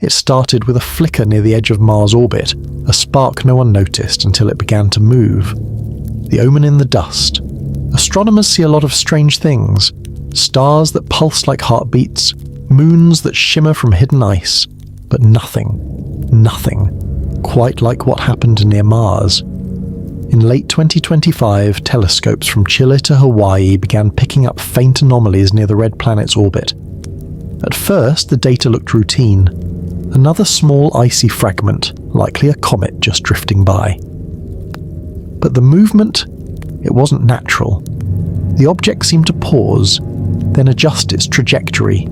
It started with a flicker near the edge of Mars' orbit, a spark no one noticed until it began to move. The omen in the dust. Astronomers see a lot of strange things. Stars that pulse like heartbeats, moons that shimmer from hidden ice, but nothing, quite like what happened near Mars. In late 2025, telescopes from Chile to Hawaii began picking up faint anomalies near the red planet's orbit. At first, the data looked routine. Another small icy fragment, likely a comet just drifting by. But the movement, it wasn't natural. The object seemed to pause, then adjust its trajectory,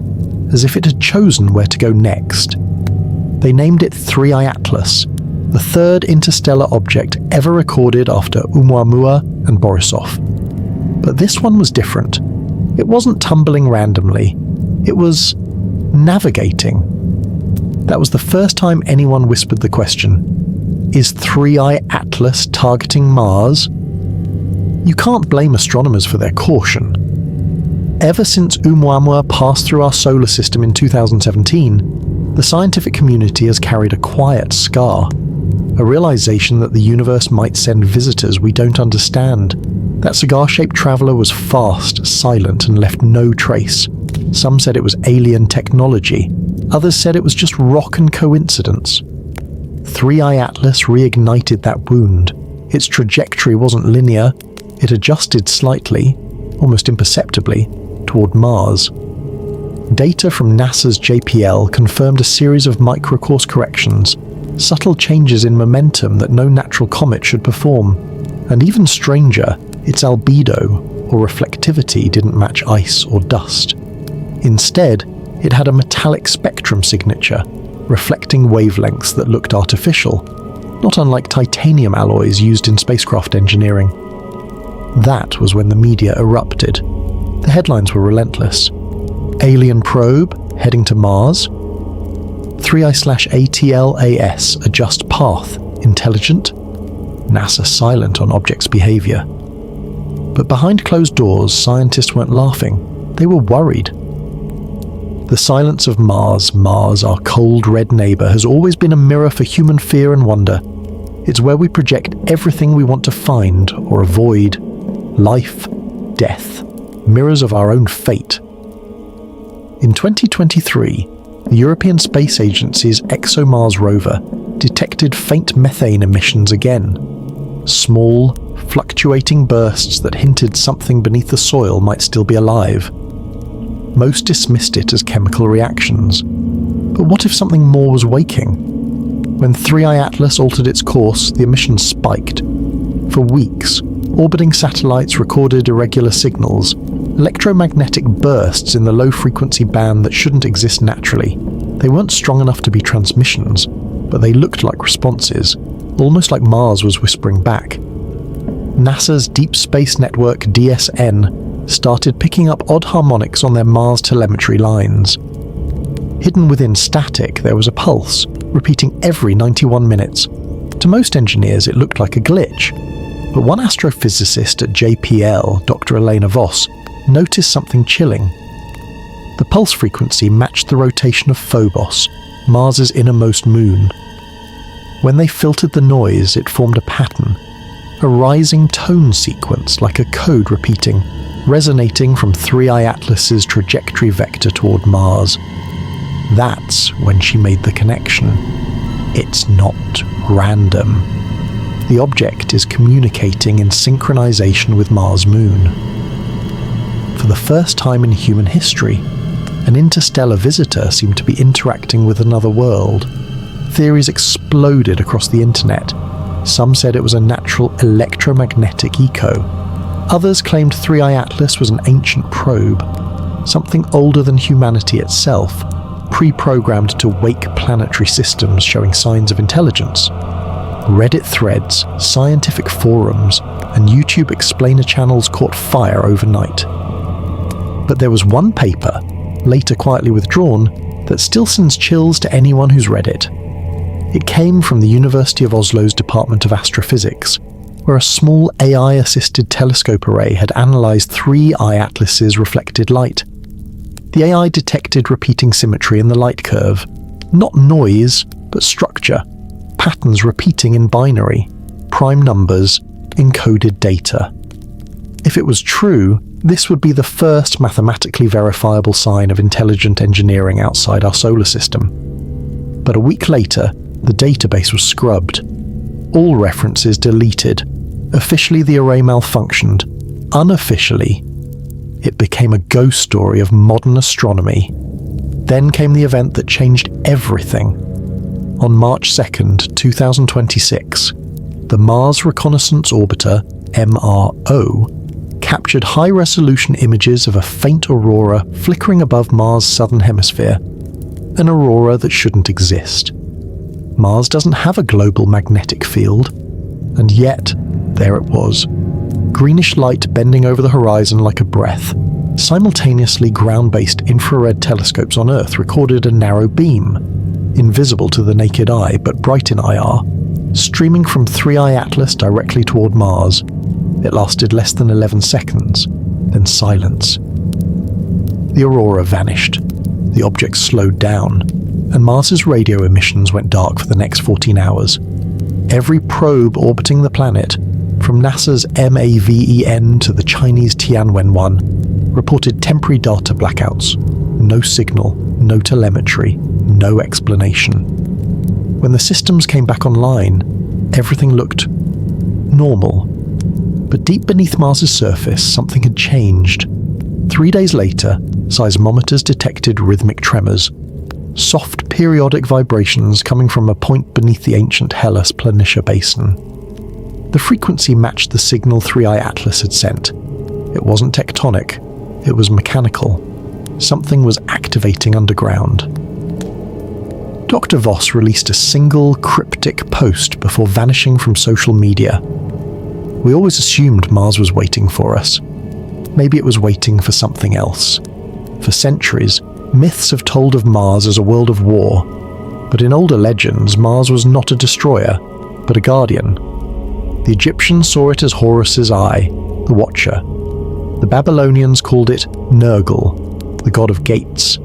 as if it had chosen where to go next. They named it 3I Atlas, the third interstellar object ever recorded after ʻOumuamua and Borisov. But this one was different. It wasn't tumbling randomly. It was navigating. That was the first time anyone whispered the question, is 3I Atlas targeting Mars? You can't blame astronomers for their caution. Ever since ʻOumuamua passed through our solar system in 2017, the scientific community has carried a quiet scar, a realization that the universe might send visitors we don't understand. That cigar-shaped traveler was fast, silent, and left no trace. Some said it was alien technology. Others said it was just rock and coincidence. 3I Atlas reignited that wound. Its trajectory wasn't linear. It adjusted slightly, almost imperceptibly, toward Mars. Data from NASA's JPL confirmed a series of microcourse corrections, subtle changes in momentum that no natural comet should perform. And even stranger, its albedo, or reflectivity, didn't match ice or dust. Instead, it had a metallic spectrum signature, reflecting wavelengths that looked artificial, not unlike titanium alloys used in spacecraft engineering. That was when the media erupted. The headlines were relentless. Alien probe heading to Mars. 3I/ATLAS adjust path, intelligent. NASA silent on object's behavior. But behind closed doors, scientists weren't laughing. They were worried. The silence of Mars, our cold red neighbor, has always been a mirror for human fear and wonder. It's where we project everything we want to find or avoid. Life, death, mirrors of our own fate. In 2023, the European Space Agency's ExoMars rover detected faint methane emissions again. Small, fluctuating bursts that hinted something beneath the soil might still be alive. Most dismissed it as chemical reactions. But what if something more was waking? When 3I Atlas altered its course, the emissions spiked. For weeks, orbiting satellites recorded irregular signals, electromagnetic bursts in the low-frequency band that shouldn't exist naturally. They weren't strong enough to be transmissions, but they looked like responses, almost like Mars was whispering back. NASA's Deep Space Network DSN started picking up odd harmonics on their Mars telemetry lines. Hidden within static, there was a pulse, repeating every 91 minutes. To most engineers, it looked like a glitch. But one astrophysicist at JPL, Dr. Elena Voss, noticed something chilling. The pulse frequency matched the rotation of Phobos, Mars's innermost moon. When they filtered the noise, it formed a pattern, a rising tone sequence like a code repeating, resonating from 3I Atlas's trajectory vector toward Mars. That's when she made the connection. It's not random. The object is communicating in synchronization with Mars' moon. For the first time in human history, an interstellar visitor seemed to be interacting with another world. Theories exploded across the internet. Some said it was a natural electromagnetic echo. Others claimed 3I Atlas was an ancient probe, something older than humanity itself, pre-programmed to wake planetary systems showing signs of intelligence. Reddit threads, scientific forums, and YouTube explainer channels caught fire overnight. But there was one paper, later quietly withdrawn, that still sends chills to anyone who's read it. It came from the University of Oslo's Department of Astrophysics, where a small AI-assisted telescope array had analysed 3I Atlas's reflected light. The AI detected repeating symmetry in the light curve, Not noise, but structure, patterns repeating in binary, prime numbers, encoded data. If it was true, this would be the first mathematically verifiable sign of intelligent engineering outside our solar system. But a week later, the database was scrubbed. All references deleted. Officially, the array malfunctioned. Unofficially, it became a ghost story of modern astronomy. Then came the event that changed everything. On March 2nd, 2026, the Mars Reconnaissance Orbiter, MRO, captured high-resolution images of a faint aurora flickering above Mars' southern hemisphere, an aurora that shouldn't exist. Mars doesn't have a global magnetic field, and yet, there it was. Greenish light bending over the horizon like a breath. Simultaneously, ground-based infrared telescopes on Earth recorded a narrow beam, invisible to the naked eye but bright in IR, streaming from 3i Atlas directly toward Mars. It lasted less than 11 seconds, then silence. The aurora vanished. The object slowed down, and Mars's radio emissions went dark for the next 14 hours. Every probe orbiting the planet, from NASA's MAVEN to the Chinese Tianwen-1, reported temporary data blackouts. No signal, no telemetry, no explanation. When the systems came back online, everything looked normal. But deep beneath Mars's surface, something had changed. 3 days later, seismometers detected rhythmic tremors, soft periodic vibrations coming from a point beneath the ancient Hellas Planitia Basin. The frequency matched the signal 3i Atlas had sent. It wasn't tectonic, it was mechanical. Something was activating underground. Dr. Voss released a single cryptic post before vanishing from social media. We always assumed Mars was waiting for us. Maybe it was waiting for something else. For centuries, myths have told of Mars as a world of war, but in older legends, Mars was not a destroyer, but a guardian. The Egyptians saw it as Horus's eye, the watcher. The Babylonians called it Nergal, the god of gates.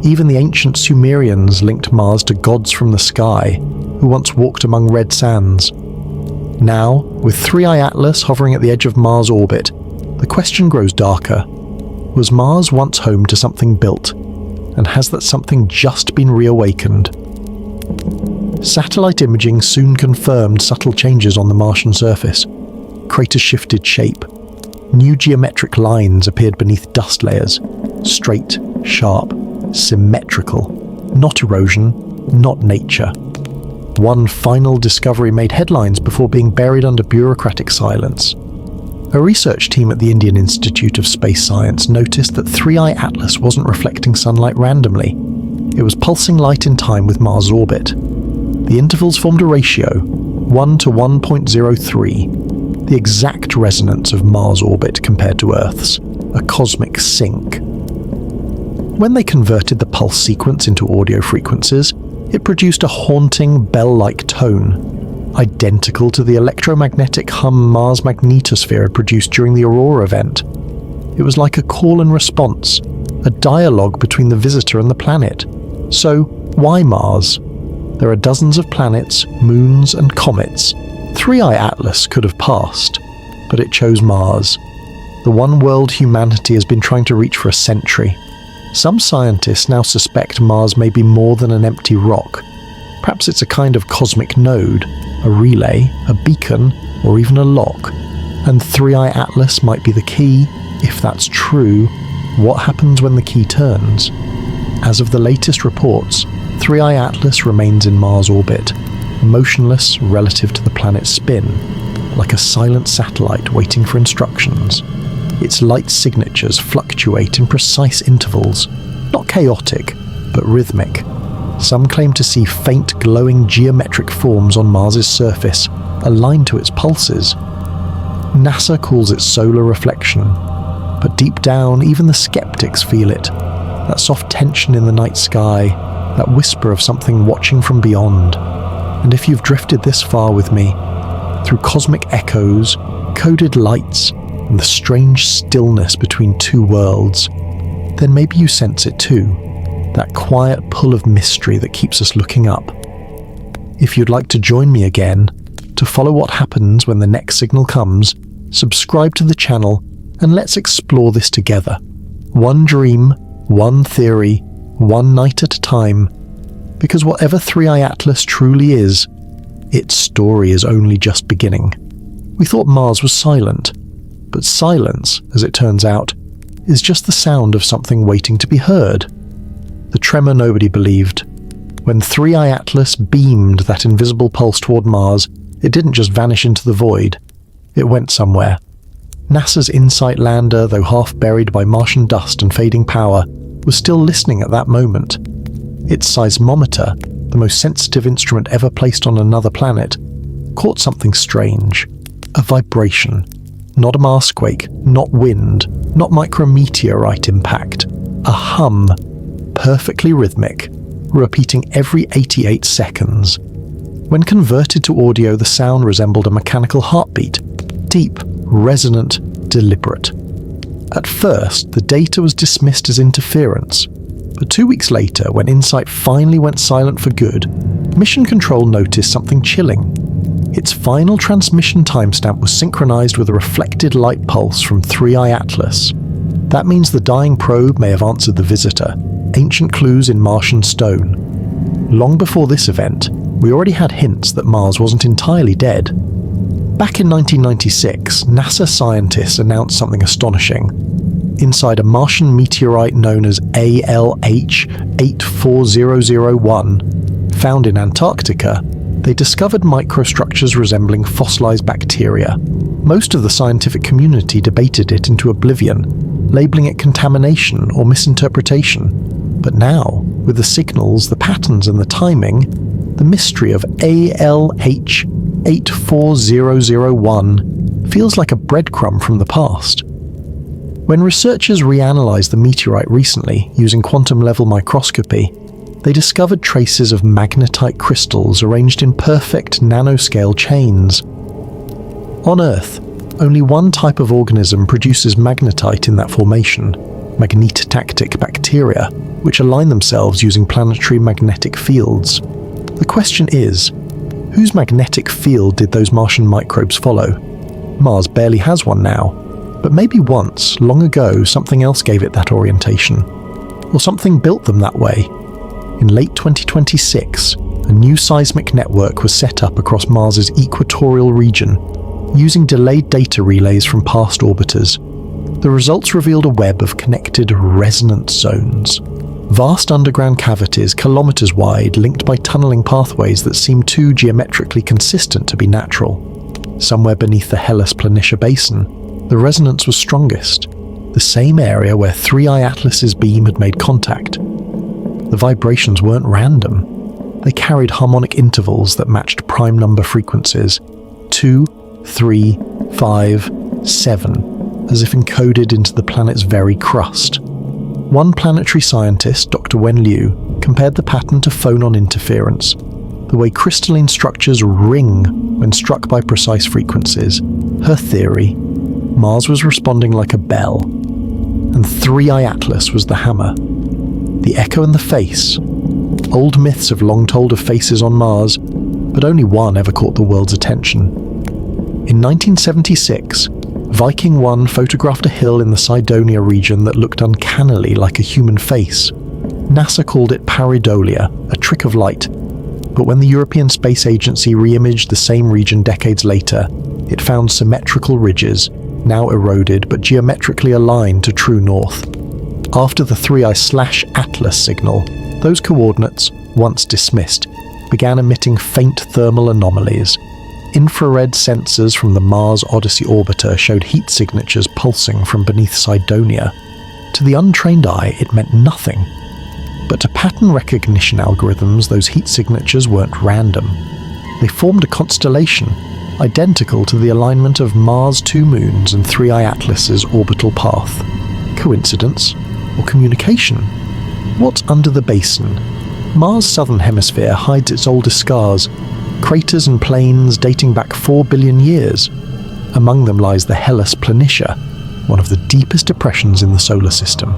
Even the ancient Sumerians linked Mars to gods from the sky, who once walked among red sands. Now, with 3i Atlas hovering at the edge of Mars' orbit, the question grows darker. Was Mars once home to something built? And has that something just been reawakened? Satellite imaging soon confirmed subtle changes on the Martian surface. Craters shifted shape. New geometric lines appeared beneath dust layers. Straight, sharp, symmetrical. Not erosion, not nature. One final discovery made headlines before being buried under bureaucratic silence. A research team at the Indian Institute of Space Science noticed that 3i Atlas wasn't reflecting sunlight randomly. It was pulsing light in time with Mars' orbit. The intervals formed a ratio, 1 to 1.03, the exact resonance of Mars' orbit compared to Earth's, a cosmic sync. When they converted the pulse sequence into audio frequencies, it produced a haunting bell-like tone, identical to the electromagnetic hum Mars' magnetosphere had produced during the aurora event. It was like a call and response, a dialogue between the visitor and the planet. So, why Mars? There are dozens of planets, moons, and comets. 3i Atlas could have passed, but it chose Mars, the one world humanity has been trying to reach for a century. Some scientists now suspect Mars may be more than an empty rock. Perhaps it's a kind of cosmic node, a relay, a beacon, or even a lock. And 3i Atlas might be the key. If that's true, what happens when the key turns? As of the latest reports, 3i Atlas remains in Mars orbit, motionless relative to the planet's spin, like a silent satellite waiting for instructions. Its light signatures fluctuate in precise intervals, not chaotic, but rhythmic. Some claim to see faint glowing geometric forms on Mars's surface, aligned to its pulses. NASA calls it solar reflection, but deep down even the skeptics feel it. That soft tension in the night sky, that whisper of something watching from beyond. And if you've drifted this far with me, through cosmic echoes, coded lights, and the strange stillness between two worlds, then maybe you sense it too. that quiet pull of mystery that keeps us looking up. If you'd like to join me again, to follow what happens when the next signal comes, subscribe to the channel and let's explore this together. One dream, one theory, one night at a time, because whatever 3i Atlas truly is, its story is only just beginning. We thought Mars was silent, but silence, as it turns out, is just the sound of something waiting to be heard. The tremor nobody believed. When 3i Atlas beamed that invisible pulse toward Mars, it didn't just vanish into the void. It went somewhere. NASA's InSight lander, though half buried by Martian dust and fading power, was still listening at that moment. Its seismometer, the most sensitive instrument ever placed on another planet, caught something strange. A vibration. Not a Marsquake, not wind, not micrometeorite impact. A hum, perfectly rhythmic, repeating every 88 seconds. When converted to audio, the sound resembled a mechanical heartbeat, deep, resonant, deliberate. At first, the data was dismissed as interference, but 2 weeks later, when InSight finally went silent for good, Mission Control noticed something chilling. Its final transmission timestamp was synchronized with a reflected light pulse from 3i Atlas. That means the dying probe may have answered the visitor, ancient clues in Martian stone. Long before this event, we already had hints that Mars wasn't entirely dead. Back in 1996, NASA scientists announced something astonishing. Inside a Martian meteorite known as ALH 84001, found in Antarctica, they discovered microstructures resembling fossilized bacteria. Most of the scientific community debated it into oblivion, labeling it contamination or misinterpretation. But now, with the signals, the patterns and the timing, the mystery of ALH 84001 feels like a breadcrumb from the past. When researchers reanalyzed the meteorite recently using quantum-level microscopy, they discovered traces of magnetite crystals arranged in perfect nanoscale chains. On Earth, only one type of organism produces magnetite in that formation, magnetotactic bacteria, which align themselves using planetary magnetic fields. The question is, whose magnetic field did those Martian microbes follow? Mars barely has one now, but maybe once, long ago, something else gave it that orientation. Or something built them that way. In late 2026, a new seismic network was set up across Mars's equatorial region, using delayed data relays from past orbiters. The results revealed a web of connected resonance zones. Vast underground cavities kilometers wide, linked by tunneling pathways that seem too geometrically consistent to be natural. Somewhere beneath the Hellas Planitia Basin, the resonance was strongest, the same area where 3i Atlas's beam had made contact. The vibrations weren't random. They carried harmonic intervals that matched prime number frequencies, 2, 3, 5, 7, as if encoded into the planet's very crust. One planetary scientist, Dr. Wen Liu, compared the pattern to phonon interference, the way crystalline structures ring when struck by precise frequencies. Her theory: Mars was responding like a bell, and 3i Atlas was the hammer. The echo and the face. Old myths have long told of faces on Mars, but only one ever caught the world's attention. In 1976, Viking 1 photographed a hill in the Cydonia region that looked uncannily like a human face. NASA called it pareidolia, a trick of light. But when the European Space Agency re-imaged the same region decades later, it found symmetrical ridges, now eroded but geometrically aligned to true north. After the 3i/Atlas signal, those coordinates, once dismissed, began emitting faint thermal anomalies. Infrared sensors from the Mars Odyssey orbiter showed heat signatures pulsing from beneath Cydonia. To the untrained eye, it meant nothing. But to pattern recognition algorithms, those heat signatures weren't random. They formed a constellation, identical to the alignment of Mars' 2 moons and 3i Atlas's orbital path. Coincidence? Or communication? What's under the basin? Mars' southern hemisphere hides its oldest scars, craters and plains dating back 4 billion years. Among them lies the Hellas Planitia, one of the deepest depressions in the solar system.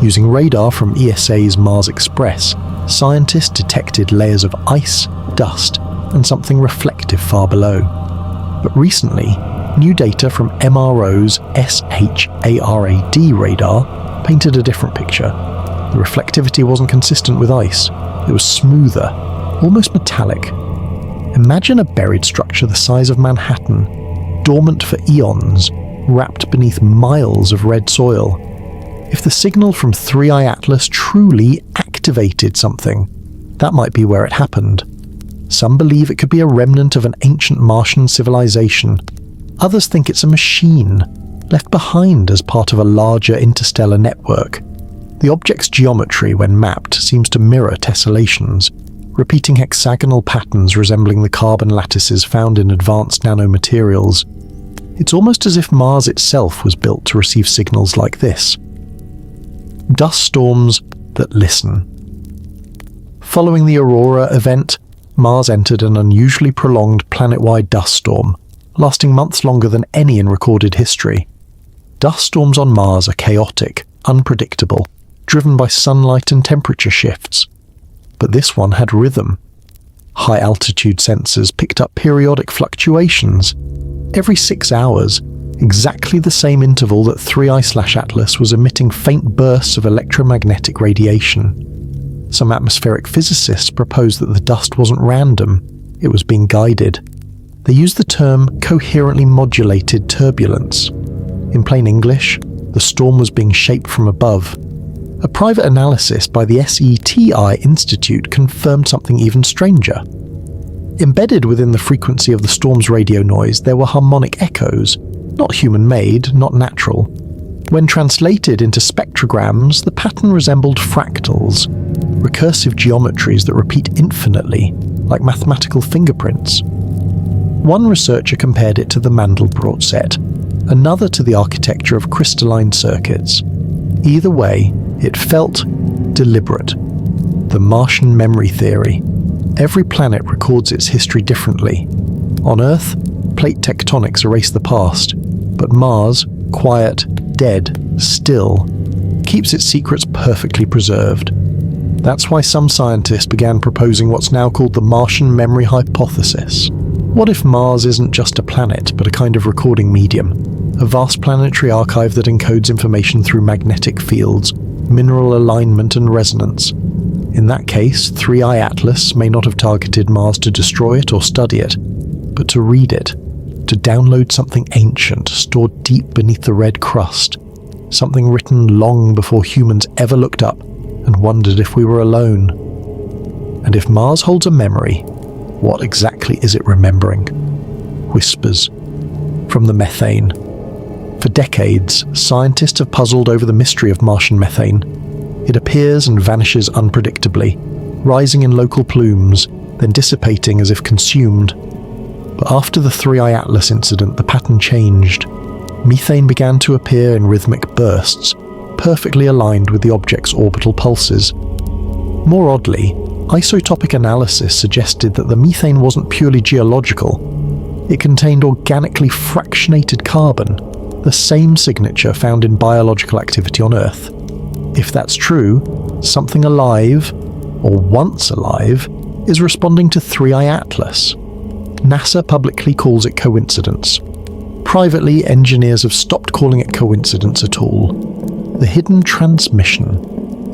Using radar from ESA's Mars Express, scientists detected layers of ice, dust, and something reflective far below. But recently, new data from MRO's SHARAD radar painted a different picture. The reflectivity wasn't consistent with ice. It was smoother, almost metallic. Imagine a buried structure the size of Manhattan, dormant for eons, wrapped beneath miles of red soil. If the signal from 3i Atlas truly activated something, that might be where it happened. Some believe it could be a remnant of an ancient Martian civilization. Others think it's a machine, left behind as part of a larger interstellar network. The object's geometry, when mapped, seems to mirror tessellations, repeating hexagonal patterns resembling the carbon lattices found in advanced nanomaterials. It's almost as if Mars itself was built to receive signals like this. Dust storms that listen. Following the Aurora event, Mars entered an unusually prolonged planet-wide dust storm, lasting months longer than any in recorded history. Dust storms on Mars are chaotic, unpredictable, driven by sunlight and temperature shifts. But this one had rhythm. High-altitude sensors picked up periodic fluctuations. Every 6 hours, exactly the same interval that 3i/Atlas was emitting faint bursts of electromagnetic radiation. Some atmospheric physicists proposed that the dust wasn't random, it was being guided. They used the term coherently modulated turbulence. In plain English, the storm was being shaped from above. A private analysis by the SETI Institute confirmed something even stranger. Embedded within the frequency of the storm's radio noise, there were harmonic echoes, not human-made, not natural. When translated into spectrograms, the pattern resembled fractals, recursive geometries that repeat infinitely, like mathematical fingerprints. One researcher compared it to the Mandelbrot set, another to the architecture of crystalline circuits. Either way, it felt deliberate. The Martian memory theory. Every planet records its history differently. On Earth, plate tectonics erase the past, but Mars, quiet, dead, still, keeps its secrets perfectly preserved. That's why some scientists began proposing what's now called the Martian memory hypothesis. What if Mars isn't just a planet, but a kind of recording medium? A vast planetary archive that encodes information through magnetic fields, mineral alignment and resonance. In that case, 3i Atlas may not have targeted Mars to destroy it or study it, but to read it, to download something ancient stored deep beneath the red crust, something written long before humans ever looked up and wondered if we were alone. And if Mars holds a memory, what exactly is it remembering? Whispers from the methane. For decades, scientists have puzzled over the mystery of Martian methane. It appears and vanishes unpredictably, rising in local plumes, then dissipating as if consumed. But after the 3i Atlas incident, the pattern changed. Methane began to appear in rhythmic bursts, perfectly aligned with the object's orbital pulses. More oddly, isotopic analysis suggested that the methane wasn't purely geological. It contained organically fractionated carbon, the same signature found in biological activity on Earth. If that's true, something alive, or once alive, is responding to 3i Atlas. NASA publicly calls it coincidence. Privately, engineers have stopped calling it coincidence at all. The hidden transmission.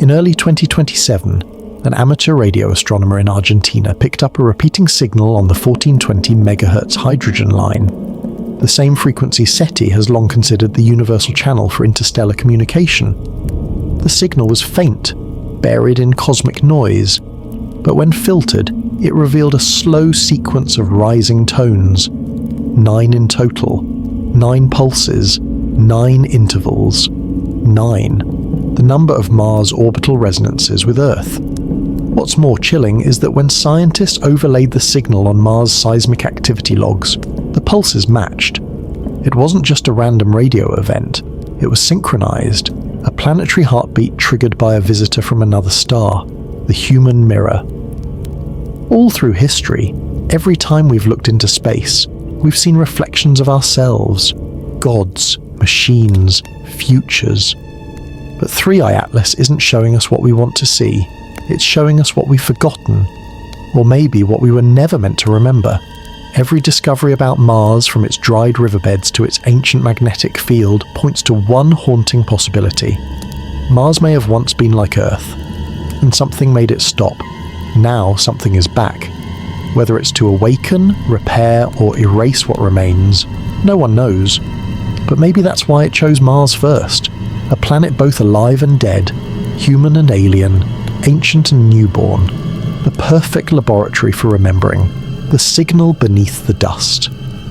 In early 2027, an amateur radio astronomer in Argentina picked up a repeating signal on the 1420 MHz hydrogen line. The same frequency SETI has long considered the universal channel for interstellar communication. The signal was faint, buried in cosmic noise, but when filtered, it revealed a slow sequence of rising tones. 9 in total, 9 pulses, 9 intervals, 9, the number of Mars' orbital resonances with Earth. What's more chilling is that when scientists overlaid the signal on Mars' seismic activity logs, the pulses matched. It wasn't just a random radio event, it was synchronized, a planetary heartbeat triggered by a visitor from another star, the human mirror. All through history, every time we've looked into space, we've seen reflections of ourselves, gods, machines, futures. But 3i Atlas isn't showing us what we want to see. It's showing us what we've forgotten, or maybe what we were never meant to remember. Every discovery about Mars, from its dried riverbeds to its ancient magnetic field, points to one haunting possibility. Mars may have once been like Earth, and something made it stop. Now something is back. Whether it's to awaken, repair, or erase what remains, no one knows. But maybe that's why it chose Mars first. A planet both alive and dead, human and alien, ancient and newborn. The perfect laboratory for remembering. The signal beneath the dust.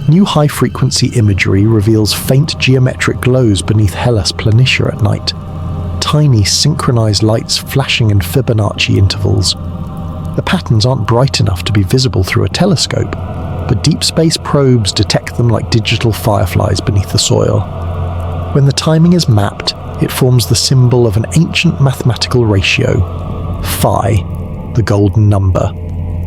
New high-frequency imagery reveals faint geometric glows beneath Hellas Planitia at night. Tiny synchronized lights flashing in Fibonacci intervals. The patterns aren't bright enough to be visible through a telescope, but deep space probes detect them like digital fireflies beneath the soil. When the timing is mapped, it forms the symbol of an ancient mathematical ratio. Phi, the golden number.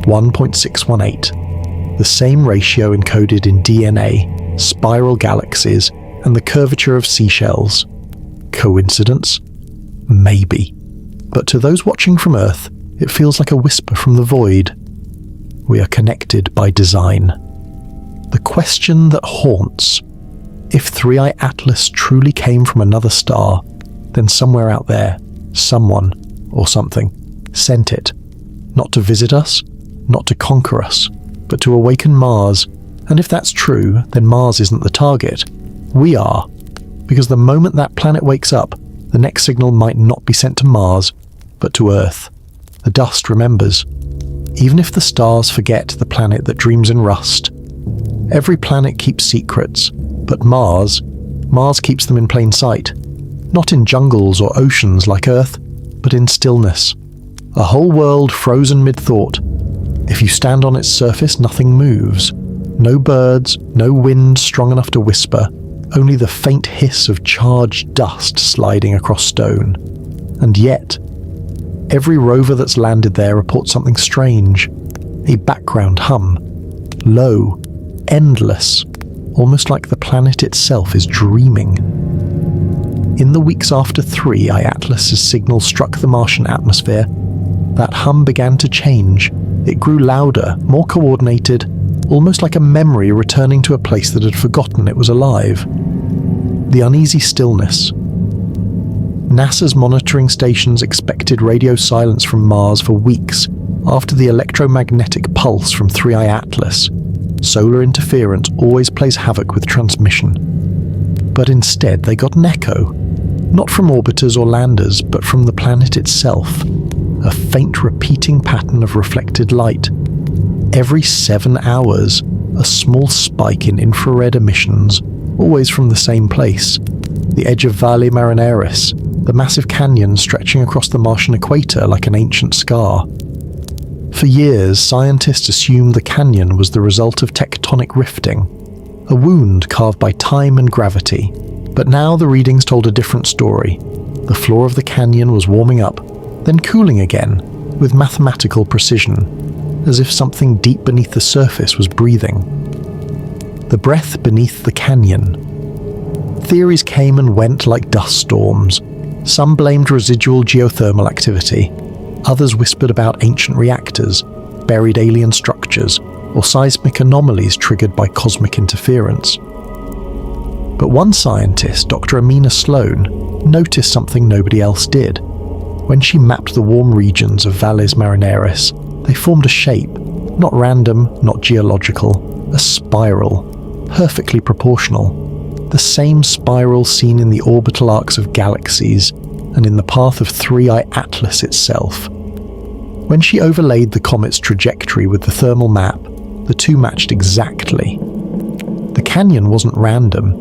1.618. The same ratio encoded in DNA, spiral galaxies, and the curvature of seashells. Coincidence? Maybe. But to those watching from Earth, it feels like a whisper from the void. We are connected by design. The question that haunts: if 3i Atlas truly came from another star, then somewhere out there, someone, or something, sent it. Not to visit us, not to conquer us, but to awaken Mars. And if that's true, then Mars isn't the target. We are. Because the moment that planet wakes up, the next signal might not be sent to Mars, but to Earth. The dust remembers. Even if the stars forget the planet that dreams in rust. Every planet keeps secrets, but Mars keeps them in plain sight. Not in jungles or oceans like Earth, but in stillness. A whole world frozen mid-thought. If you stand on its surface, nothing moves. No birds, no wind strong enough to whisper, only the faint hiss of charged dust sliding across stone. And yet, every rover that's landed there reports something strange. A background hum. Low, endless, almost like the planet itself is dreaming. In the weeks after 3i Atlas's signal struck the Martian atmosphere, that hum began to change. It grew louder, more coordinated, almost like a memory returning to a place that had forgotten it was alive. The uneasy stillness. NASA's monitoring stations expected radio silence from Mars for weeks after the electromagnetic pulse from 3i Atlas. Solar interference always plays havoc with transmission. But instead they got an echo. Not from orbiters or landers, but from the planet itself. A faint repeating pattern of reflected light. Every 7 hours, a small spike in infrared emissions, always from the same place. The edge of Valle Marineris, the massive canyon stretching across the Martian equator like an ancient scar. For years, scientists assumed the canyon was the result of tectonic rifting, a wound carved by time and gravity. But now the readings told a different story. The floor of the canyon was warming up, then cooling again, with mathematical precision, as if something deep beneath the surface was breathing. The breath beneath the canyon. Theories came and went like dust storms. Some blamed residual geothermal activity. Others whispered about ancient reactors, buried alien structures, or seismic anomalies triggered by cosmic interference. But one scientist, Dr. Amina Sloan, noticed something nobody else did. When she mapped the warm regions of Valles Marineris, they formed a shape, not random, not geological, a spiral, perfectly proportional. The same spiral seen in the orbital arcs of galaxies and in the path of 3i Atlas itself. When she overlaid the comet's trajectory with the thermal map, the two matched exactly. The canyon wasn't random.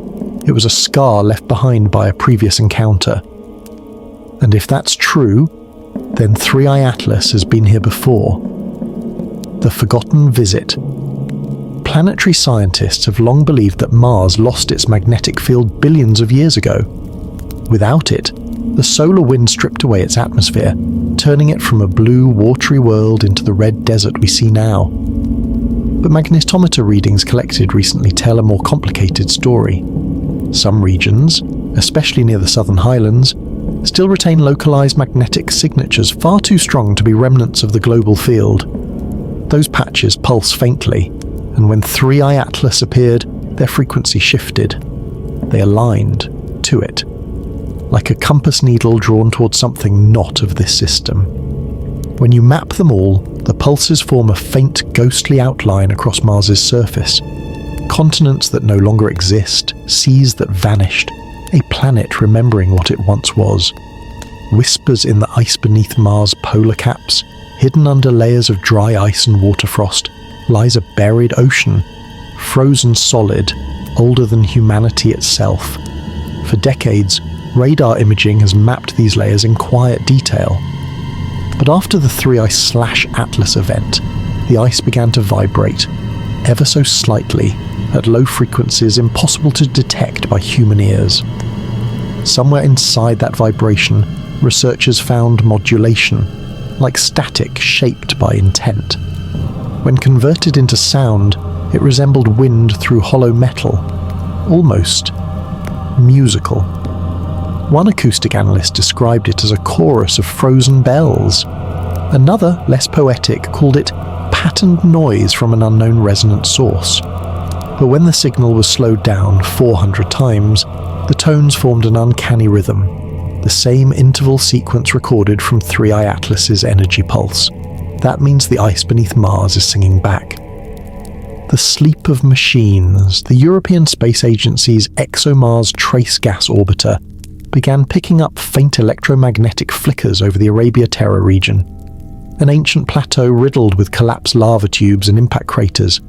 It was a scar left behind by a previous encounter. And if that's true, then 3i Atlas has been here before. The forgotten visit. Planetary scientists have long believed that Mars lost its magnetic field billions of years ago. Without it, the solar wind stripped away its atmosphere, turning it from a blue, watery world into the red desert we see now. But magnetometer readings collected recently tell a more complicated story. Some regions, especially near the southern highlands, still retain localized magnetic signatures far too strong to be remnants of the global field. Those patches pulse faintly, and when 3i Atlas appeared, their frequency shifted. They aligned to it, like a compass needle drawn towards something not of this system. When you map them all, the pulses form a faint, ghostly outline across Mars's surface. Continents that no longer exist, seas that vanished, a planet remembering what it once was. Whispers in the ice beneath Mars' polar caps, hidden under layers of dry ice and water frost, lies a buried ocean, frozen solid, older than humanity itself. For decades, radar imaging has mapped these layers in quiet detail. But after the 3i/Atlas event, the ice began to vibrate, ever so slightly, at low frequencies impossible to detect by human ears. Somewhere inside that vibration, researchers found modulation, like static shaped by intent. When converted into sound, it resembled wind through hollow metal, almost musical. One acoustic analyst described it as a chorus of frozen bells. Another, less poetic, called it patterned noise from an unknown resonant source. But when the signal was slowed down 400 times, the tones formed an uncanny rhythm, the same interval sequence recorded from 3i Atlas's energy pulse. That means the ice beneath Mars is singing back. The sleep of machines, the European Space Agency's ExoMars Trace Gas Orbiter, began picking up faint electromagnetic flickers over the Arabia Terra region, an ancient plateau riddled with collapsed lava tubes and impact craters.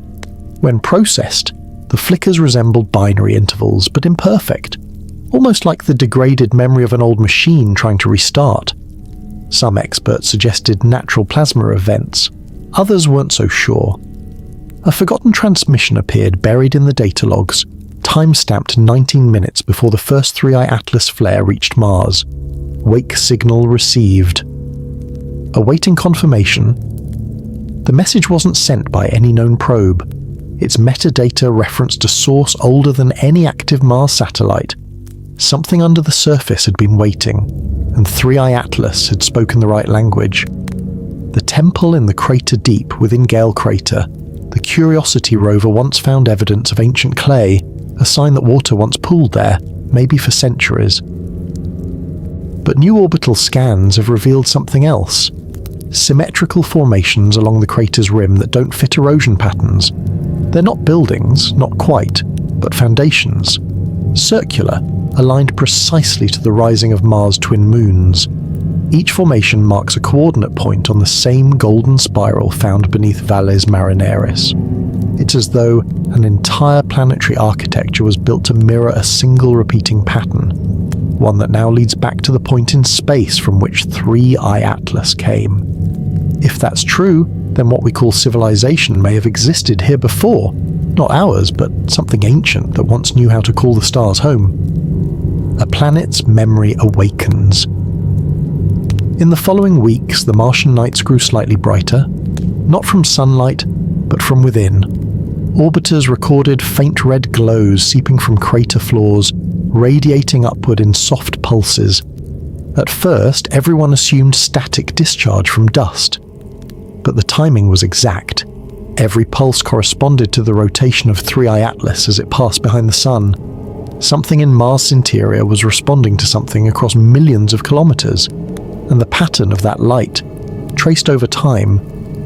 When processed, the flickers resembled binary intervals, but imperfect, almost like the degraded memory of an old machine trying to restart. Some experts suggested natural plasma events, others weren't so sure. A forgotten transmission appeared buried in the data logs, time-stamped 19 minutes before the first 3i Atlas flare reached Mars. Wake signal received. Awaiting confirmation, the message wasn't sent by any known probe. Its metadata referenced a source older than any active Mars satellite. Something under the surface had been waiting, and 3i Atlas had spoken the right language. The temple in the crater deep within Gale Crater, the Curiosity rover once found evidence of ancient clay, a sign that water once pooled there, maybe for centuries. But new orbital scans have revealed something else. Symmetrical formations along the crater's rim that don't fit erosion patterns. They're not buildings, not quite, but foundations. Circular, aligned precisely to the rising of Mars' twin moons. Each formation marks a coordinate point on the same golden spiral found beneath Valles Marineris. It's as though an entire planetary architecture was built to mirror a single repeating pattern, one that now leads back to the point in space from which 3i Atlas came. If that's true, then what we call civilization may have existed here before, not ours, but something ancient that once knew how to call the stars home. A planet's memory awakens. In the following weeks, the Martian nights grew slightly brighter, not from sunlight, but from within. Orbiters recorded faint red glows seeping from crater floors, radiating upward in soft pulses. At first, everyone assumed static discharge from dust. But the timing was exact. Every pulse corresponded to the rotation of 3i Atlas as it passed behind the Sun. Something in Mars' interior was responding to something across millions of kilometers, and the pattern of that light, traced over time,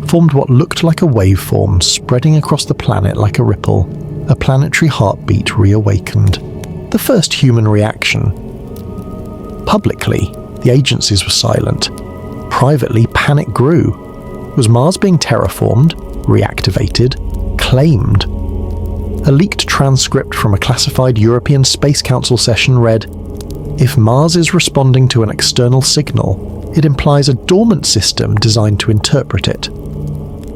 formed what looked like a waveform spreading across the planet like a ripple, a planetary heartbeat reawakened. The first human reaction. Publicly, the agencies were silent. Privately, panic grew. Was Mars being terraformed, reactivated, claimed? A leaked transcript from a classified European Space Council session read, "If Mars is responding to an external signal, it implies a dormant system designed to interpret it.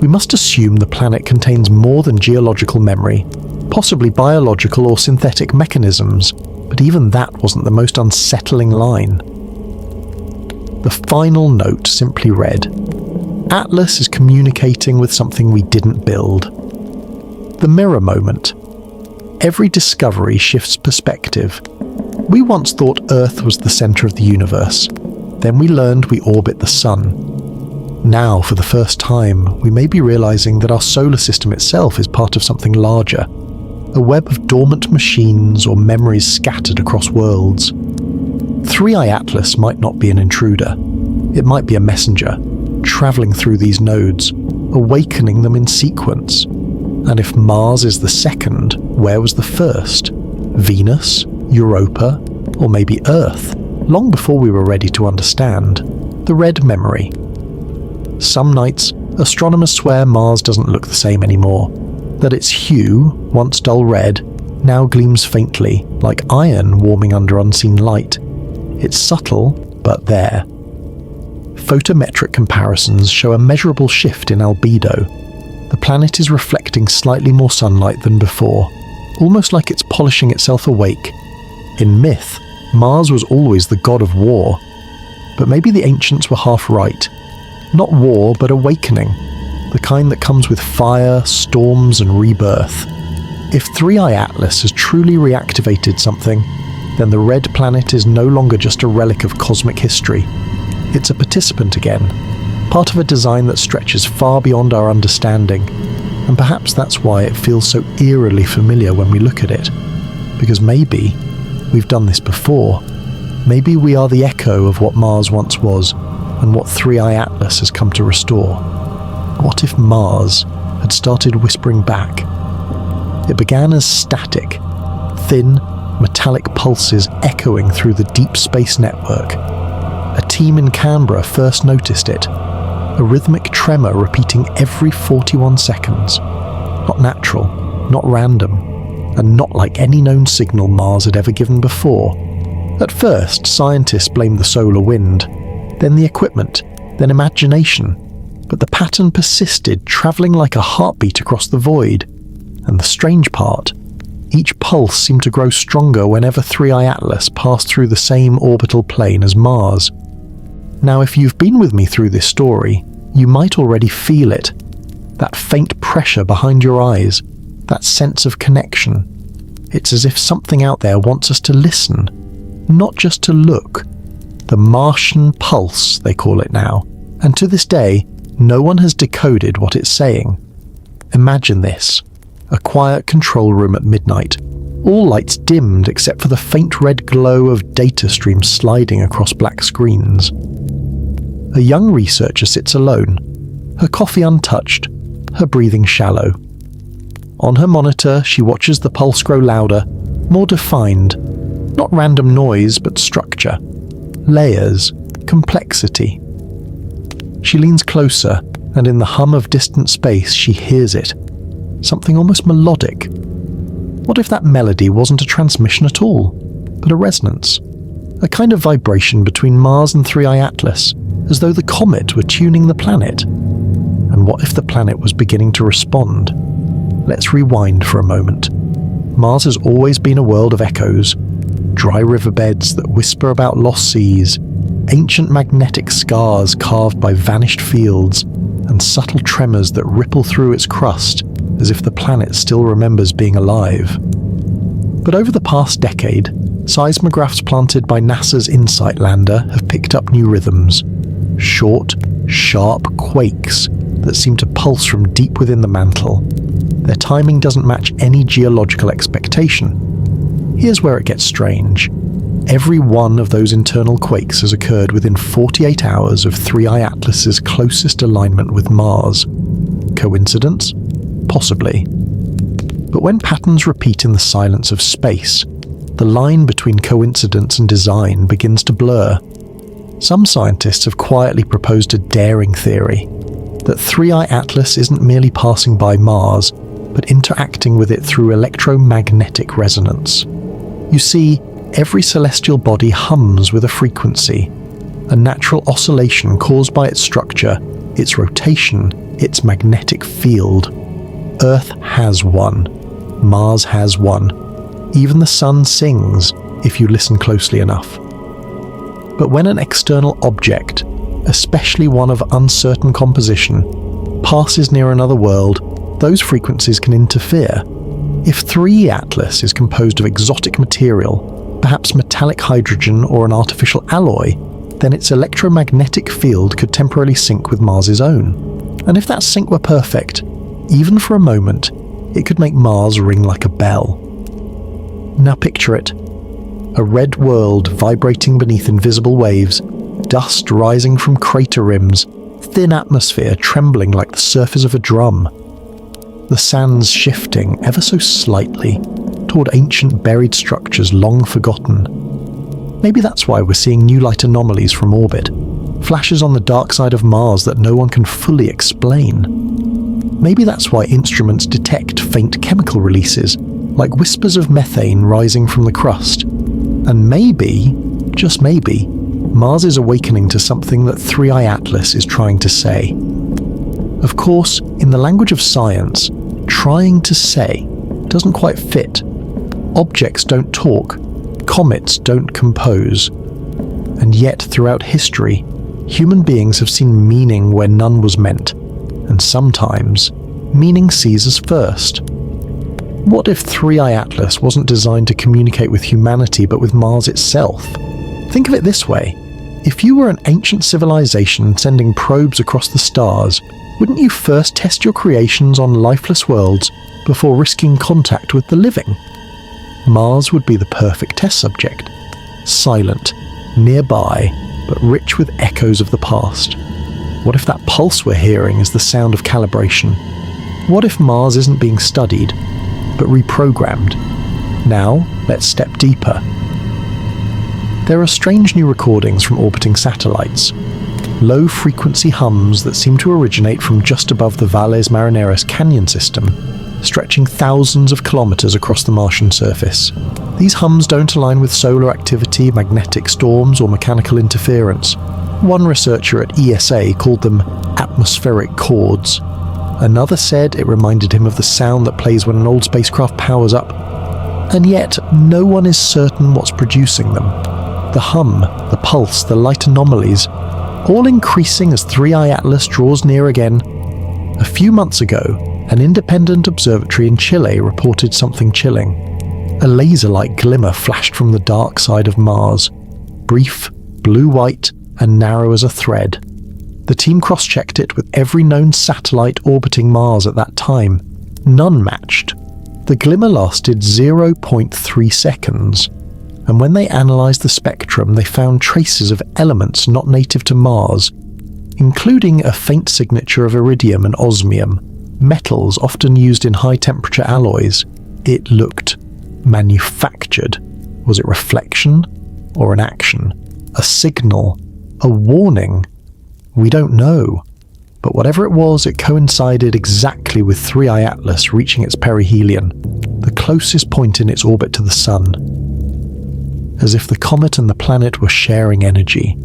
We must assume the planet contains more than geological memory, possibly biological or synthetic mechanisms, but even that wasn't the most unsettling line." The final note simply read, "Atlas is communicating with something we didn't build." The mirror moment. Every discovery shifts perspective. We once thought Earth was the centre of the universe. Then we learned we orbit the Sun. Now, for the first time, we may be realising that our solar system itself is part of something larger, a web of dormant machines or memories scattered across worlds. 3i Atlas might not be an intruder. It might be a messenger, travelling through these nodes, awakening them in sequence. And if Mars is the second, where was the first? Venus? Europa? Or maybe Earth? Long before we were ready to understand. The red memory. Some nights, astronomers swear Mars doesn't look the same anymore. That its hue, once dull red, now gleams faintly, like iron warming under unseen light. It's subtle, but there. Photometric comparisons show a measurable shift in albedo. The planet is reflecting slightly more sunlight than before, almost like it's polishing itself awake. In myth, Mars was always the god of war. But maybe the ancients were half right. Not war, but awakening. The kind that comes with fire, storms, and rebirth. If 3i Atlas has truly reactivated something, then the red planet is no longer just a relic of cosmic history. It's a participant again, part of a design that stretches far beyond our understanding, and perhaps that's why it feels so eerily familiar when we look at it. Because maybe we've done this before. Maybe we are the echo of what Mars once was, and what 3i Atlas has come to restore. What if Mars had started whispering back? It began as static, thin, metallic pulses echoing through the deep space network. A team in Canberra first noticed it, a rhythmic tremor repeating every 41 seconds. Not natural, not random, and not like any known signal Mars had ever given before. At first, scientists blamed the solar wind, then the equipment, then imagination. But the pattern persisted, travelling like a heartbeat across the void. And the strange part, each pulse seemed to grow stronger whenever 3i Atlas passed through the same orbital plane as Mars. Now, if you've been with me through this story, you might already feel it. That faint pressure behind your eyes, that sense of connection. It's as if something out there wants us to listen, not just to look. The Martian pulse, they call it now. And to this day, no one has decoded what it's saying. Imagine this. A quiet control room at midnight. All lights dimmed except for the faint red glow of data streams sliding across black screens. A young researcher sits alone, her coffee untouched, her breathing shallow. On her monitor, she watches the pulse grow louder, more defined. Not random noise, but structure. Layers, complexity. She leans closer, and in the hum of distant space she hears it. Something almost melodic. What if that melody wasn't a transmission at all, but a resonance? A kind of vibration between Mars and 3i Atlas, as though the comet were tuning the planet. And what if the planet was beginning to respond? Let's rewind for a moment. Mars has always been a world of echoes. Dry riverbeds that whisper about lost seas, ancient magnetic scars carved by vanished fields, and subtle tremors that ripple through its crust as if the planet still remembers being alive. But over the past decade, seismographs planted by NASA's InSight lander have picked up new rhythms. Short, sharp quakes that seem to pulse from deep within the mantle. Their timing doesn't match any geological expectation. Here's where it gets strange. Every one of those internal quakes has occurred within 48 hours of 3i Atlas's closest alignment with Mars. Coincidence? Possibly. But when patterns repeat in the silence of space, the line between coincidence and design begins to blur. Some scientists have quietly proposed a daring theory, that 3i Atlas isn't merely passing by Mars, but interacting with it through electromagnetic resonance. You see, every celestial body hums with a frequency, a natural oscillation caused by its structure, its rotation, its magnetic field. Earth has one. Mars has one. Even the sun sings, if you listen closely enough. But when an external object, especially one of uncertain composition, passes near another world, those frequencies can interfere. If 3i Atlas is composed of exotic material, perhaps metallic hydrogen or an artificial alloy, then its electromagnetic field could temporarily sync with Mars's own. And if that sync were perfect, even for a moment, it could make Mars ring like a bell. Now picture it. A red world vibrating beneath invisible waves, dust rising from crater rims, thin atmosphere trembling like the surface of a drum. The sands shifting ever so slightly toward ancient buried structures long forgotten. Maybe that's why we're seeing new light anomalies from orbit, flashes on the dark side of Mars that no one can fully explain. Maybe that's why instruments detect faint chemical releases, like whispers of methane rising from the crust. And maybe, just maybe, Mars is awakening to something that 3i Atlas is trying to say. Of course, in the language of science, trying to say doesn't quite fit. Objects don't talk, comets don't compose. And yet, throughout history, human beings have seen meaning where none was meant, and sometimes, meaning sees us first. What if 3i Atlas wasn't designed to communicate with humanity but with Mars itself? Think of it this way. If you were an ancient civilization sending probes across the stars, wouldn't you first test your creations on lifeless worlds before risking contact with the living? Mars would be the perfect test subject. Silent, nearby, but rich with echoes of the past. What if that pulse we're hearing is the sound of calibration? What if Mars isn't being studied, but reprogrammed? Now, let's step deeper. There are strange new recordings from orbiting satellites. Low-frequency hums that seem to originate from just above the Valles Marineris canyon system, stretching thousands of kilometers across the Martian surface. These hums don't align with solar activity, magnetic storms, or mechanical interference. One researcher at ESA called them atmospheric chords. Another said it reminded him of the sound that plays when an old spacecraft powers up. And yet, no one is certain what's producing them. The hum, the pulse, the light anomalies, all increasing as 3i Atlas draws near again. A few months ago, an independent observatory in Chile reported something chilling. A laser-like glimmer flashed from the dark side of Mars, brief, blue-white, and narrow as a thread. The team cross-checked it with every known satellite orbiting Mars at that time. None matched. The glimmer lasted 0.3 seconds, and when they analysed the spectrum, they found traces of elements not native to Mars, including a faint signature of iridium and osmium, metals often used in high-temperature alloys. It looked manufactured. Was it reflection or an action? A signal? A warning? We don't know. But whatever it was, it coincided exactly with 3i Atlas reaching its perihelion, the closest point in its orbit to the Sun. As if the comet and the planet were sharing energy,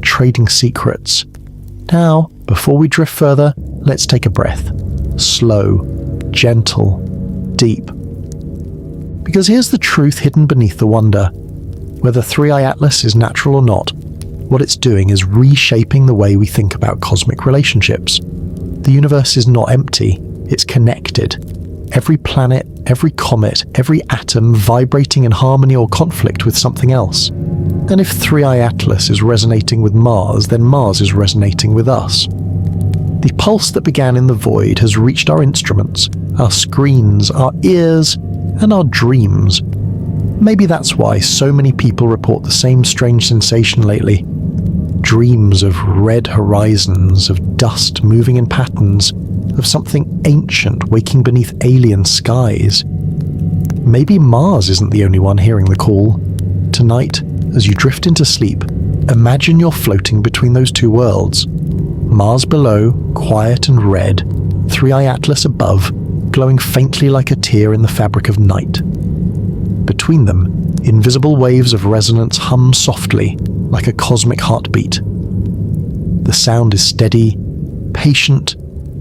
trading secrets. Now, before we drift further, let's take a breath. Slow, gentle, deep. Because here's the truth hidden beneath the wonder. Whether 3i Atlas is natural or not, what it's doing is reshaping the way we think about cosmic relationships. The universe is not empty, it's connected. Every planet, every comet, every atom vibrating in harmony or conflict with something else. And if 3i Atlas is resonating with Mars, then Mars is resonating with us. The pulse that began in the void has reached our instruments, our screens, our ears, and our dreams. Maybe that's why so many people report the same strange sensation lately. Dreams of red horizons, of dust moving in patterns, of something ancient waking beneath alien skies. Maybe Mars isn't the only one hearing the call. Tonight, as you drift into sleep, imagine you're floating between those two worlds. Mars below, quiet and red, 3i Atlas above, glowing faintly like a tear in the fabric of night. Between them, invisible waves of resonance hum softly, like a cosmic heartbeat. The sound is steady, patient,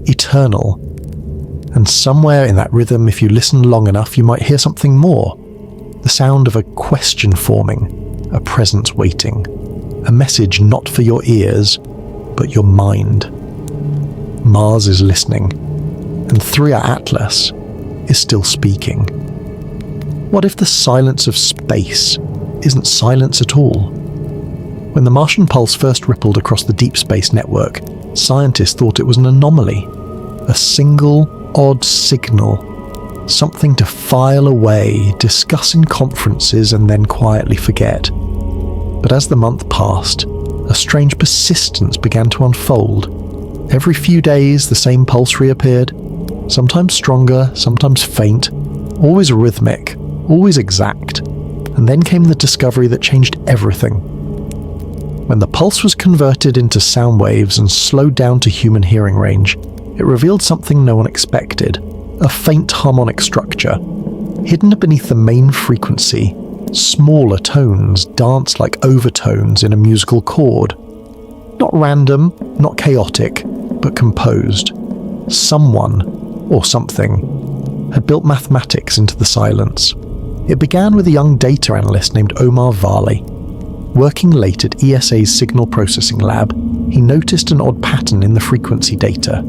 eternal. And somewhere in that rhythm, if you listen long enough, you might hear something more. The sound of a question forming, a presence waiting, a message not for your ears, but your mind. Mars is listening, and 3i Atlas is still speaking. What if the silence of space isn't silence at all. When the Martian pulse first rippled across the deep space network, scientists thought it was an anomaly, a single, odd signal, something to file away, discuss in conferences and then quietly forget. But as the month passed, a strange persistence began to unfold. Every few days, the same pulse reappeared, sometimes stronger, sometimes faint, always rhythmic, always exact. And then came the discovery that changed everything. When the pulse was converted into sound waves and slowed down to human hearing range, it revealed something no one expected, a faint harmonic structure. Hidden beneath the main frequency, smaller tones danced like overtones in a musical chord. Not random, not chaotic, but composed. Someone, or something, had built mathematics into the silence. It began with a young data analyst named ʻOumuamua. Working late at ESA's signal processing lab, he noticed an odd pattern in the frequency data.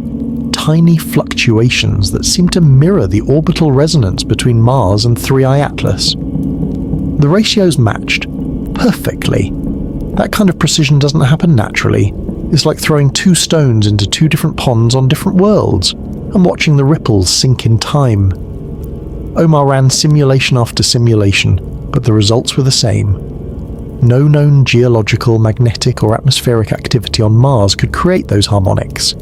Tiny fluctuations that seemed to mirror the orbital resonance between Mars and 3I Atlas. The ratios matched perfectly. That kind of precision doesn't happen naturally. It's like throwing two stones into two different ponds on different worlds and watching the ripples sink in time. Omar ran simulation after simulation, but the results were the same. No known geological, magnetic or atmospheric activity on Mars could create those harmonics.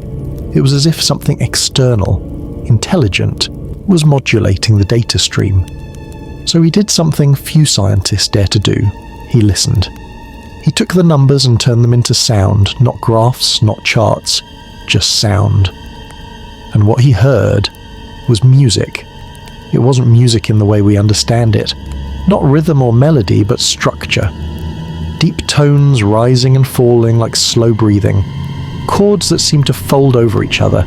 It was as if something external, intelligent, was modulating the data stream. So he did something few scientists dare to do. He listened. He took the numbers and turned them into sound, not graphs, not charts, just sound. And what he heard was music. It wasn't music in the way we understand it. Not rhythm or melody, but structure. Deep tones rising and falling like slow breathing. Chords that seemed to fold over each other.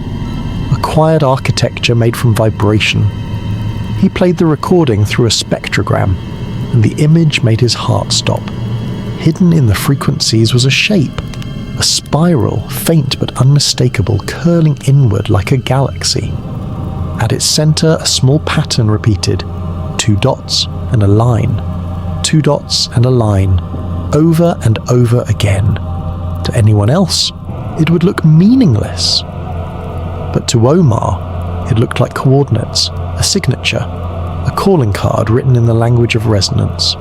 A quiet architecture made from vibration. He played the recording through a spectrogram, and the image made his heart stop. Hidden in the frequencies was a shape. A spiral, faint but unmistakable, curling inward like a galaxy. At its center, a small pattern repeated. 2 dots and a line. 2 dots and a line. Over and over again. To anyone else, it would look meaningless. But to Omar, it looked like coordinates, a signature, a calling card written in the language of resonance.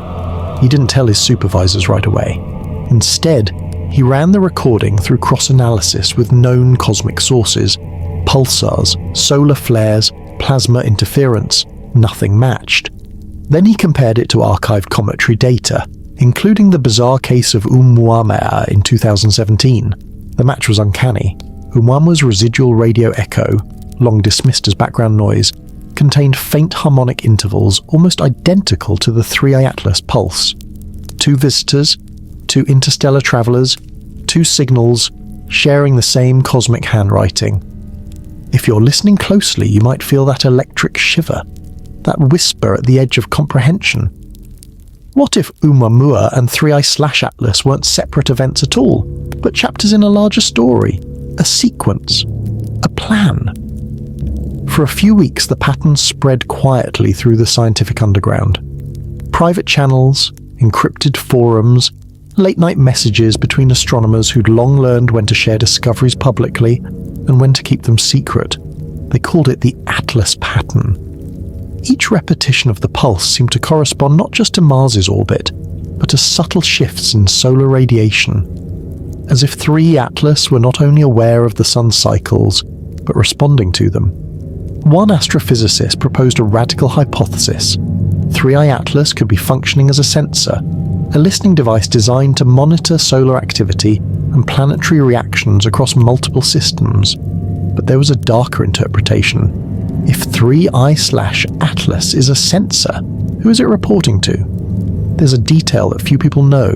He didn't tell his supervisors right away. Instead, he ran the recording through cross-analysis with known cosmic sources. Pulsars, solar flares, plasma interference, nothing matched. Then he compared it to archived cometary data, including the bizarre case of ʻOumuamua in 2017. The match was uncanny. ʻOumuamua's residual radio echo, long dismissed as background noise, contained faint harmonic intervals almost identical to the 3I Atlas pulse. 2 visitors, 2 interstellar travelers, 2 signals, sharing the same cosmic handwriting. If you're listening closely, you might feel that electric shiver, that whisper at the edge of comprehension. What if ʻOumuamua and 3I/Atlas weren't separate events at all, but chapters in a larger story, a sequence, a plan? For a few weeks, the patterns spread quietly through the scientific underground. Private channels, encrypted forums, late-night messages between astronomers who'd long learned when to share discoveries publicly and when to keep them secret. They called it the Atlas pattern. Each repetition of the pulse seemed to correspond not just to Mars's orbit, but to subtle shifts in solar radiation, as if 3 Atlas were not only aware of the sun's cycles, but responding to them. One astrophysicist proposed a radical hypothesis. 3I Atlas could be functioning as a sensor, a listening device designed to monitor solar activity and planetary reactions across multiple systems. But there was a darker interpretation. If 3I/Atlas is a sensor, who is it reporting to? There's a detail that few people know.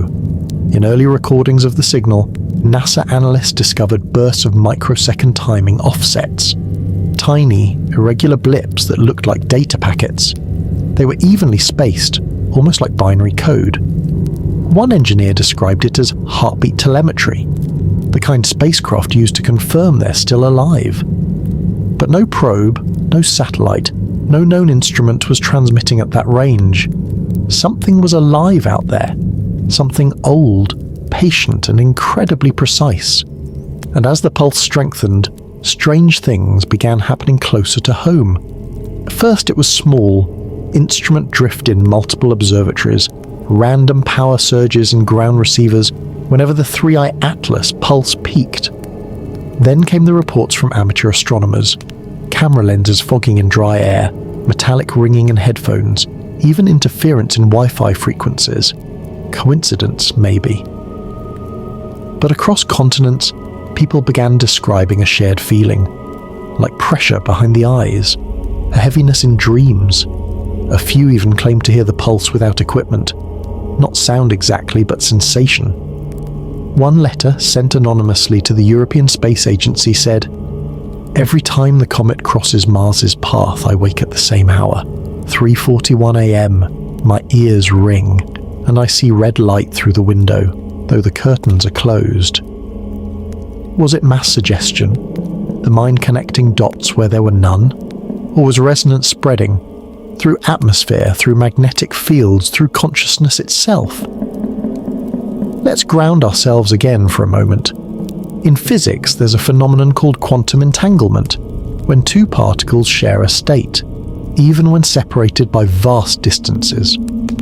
In early recordings of the signal, NASA analysts discovered bursts of microsecond timing offsets. Tiny, irregular blips that looked like data packets. They were evenly spaced, almost like binary code. One engineer described it as heartbeat telemetry, the kind spacecraft used to confirm they're still alive. But no probe, no satellite, no known instrument was transmitting at that range. Something was alive out there. Something old, patient, and incredibly precise. And as the pulse strengthened, strange things began happening closer to home. At first it was small, instrument drift in multiple observatories, random power surges in ground receivers whenever the 3i Atlas pulse peaked. Then came the reports from amateur astronomers, camera lenses fogging in dry air, metallic ringing in headphones, even interference in Wi-Fi frequencies. Coincidence, maybe. But across continents, people began describing a shared feeling, like pressure behind the eyes, a heaviness in dreams. A few even claimed to hear the pulse without equipment. Not sound exactly, but sensation. One letter, sent anonymously to the European Space Agency, said, "Every time the comet crosses Mars's path, I wake at the same hour. 3:41 a.m. My ears ring, and I see red light through the window, though the curtains are closed." Was it mass suggestion? The mind connecting dots where there were none? Or was resonance spreading? Through atmosphere, through magnetic fields, through consciousness itself? Let's ground ourselves again for a moment. In physics, there's a phenomenon called quantum entanglement, when two particles share a state, even when separated by vast distances.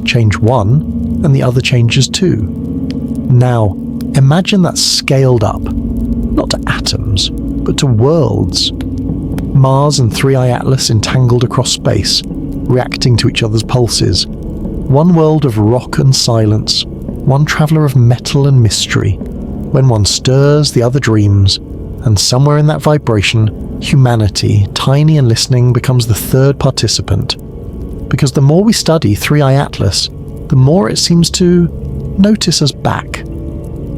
Change one, and the other changes too. Now, imagine that scaled up, not to atoms, but to worlds. Mars and 3i Atlas entangled across space, reacting to each other's pulses. One world of rock and silence, one traveller of metal and mystery. When one stirs, the other dreams, and somewhere in that vibration, humanity, tiny and listening, becomes the third participant. Because the more we study 3i Atlas, the more it seems to notice us back.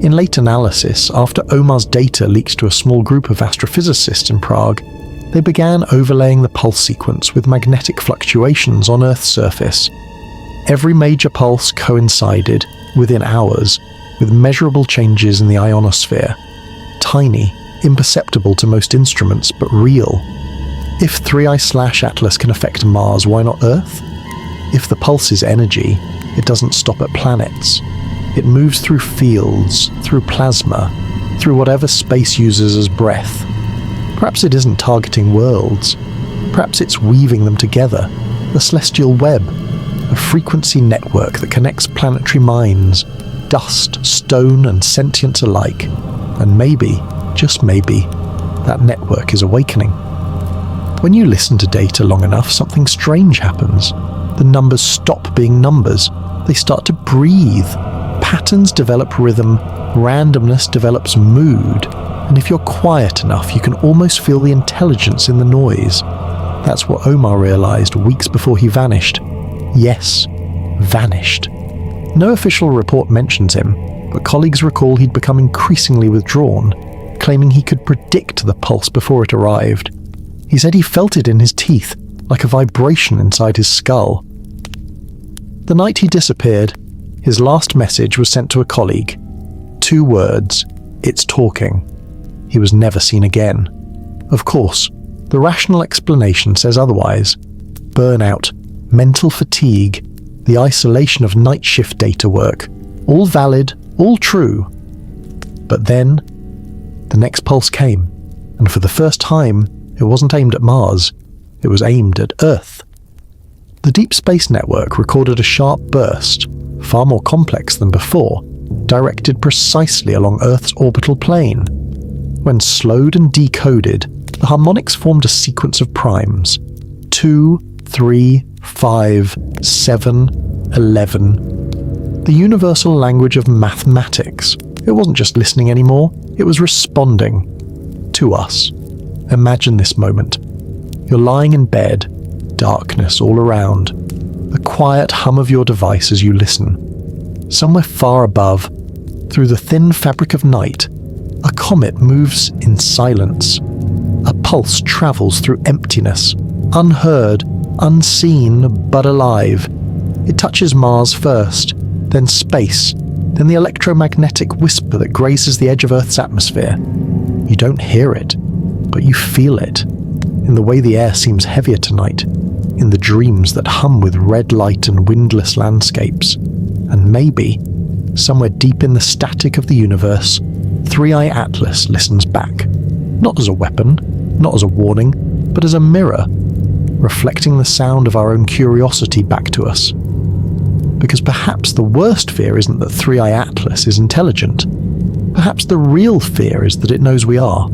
In late analysis, after Omar's data leaked to a small group of astrophysicists in Prague, they began overlaying the pulse sequence with magnetic fluctuations on Earth's surface. Every major pulse coincided, within hours, with measurable changes in the ionosphere. Tiny, imperceptible to most instruments, but real. If 3i/Atlas can affect Mars, why not Earth? If the pulse is energy, it doesn't stop at planets. It moves through fields, through plasma, through whatever space uses as breath. Perhaps it isn't targeting worlds. Perhaps it's weaving them together, a celestial web, a frequency network that connects planetary minds, dust, stone, and sentience alike. And maybe, just maybe, that network is awakening. When you listen to data long enough, something strange happens. The numbers stop being numbers. They start to breathe. Patterns develop rhythm, randomness develops mood, and if you're quiet enough, you can almost feel the intelligence in the noise. That's what Omar realized weeks before he vanished. Yes, vanished. No official report mentions him, but colleagues recall he'd become increasingly withdrawn, claiming he could predict the pulse before it arrived. He said he felt it in his teeth, like a vibration inside his skull. The night he disappeared, his last message was sent to a colleague. 2 words, "It's talking." He was never seen again. Of course, the rational explanation says otherwise. Burnout, mental fatigue, the isolation of night shift data work, all valid, all true. But then, the next pulse came, and for the first time, it wasn't aimed at Mars, it was aimed at Earth. The Deep Space Network recorded a sharp burst, far more complex than before, directed precisely along Earth's orbital plane. When slowed and decoded, the harmonics formed a sequence of primes. 2, 3, 5, 7, 11. The universal language of mathematics. It wasn't just listening anymore, it was responding. To us. Imagine this moment. You're lying in bed, darkness all around. The quiet hum of your device as you listen. Somewhere far above, through the thin fabric of night, a comet moves in silence. A pulse travels through emptiness, unheard, unseen, but alive. It touches Mars first, then space, then the electromagnetic whisper that grazes the edge of Earth's atmosphere. You don't hear it, but you feel it, in the way the air seems heavier tonight, in the dreams that hum with red light and windless landscapes. And maybe, somewhere deep in the static of the universe, Three-Eye Atlas listens back, not as a weapon, not as a warning, but as a mirror, reflecting the sound of our own curiosity back to us. Because perhaps the worst fear isn't that Three-Eye Atlas is intelligent. Perhaps the real fear is that it knows we are.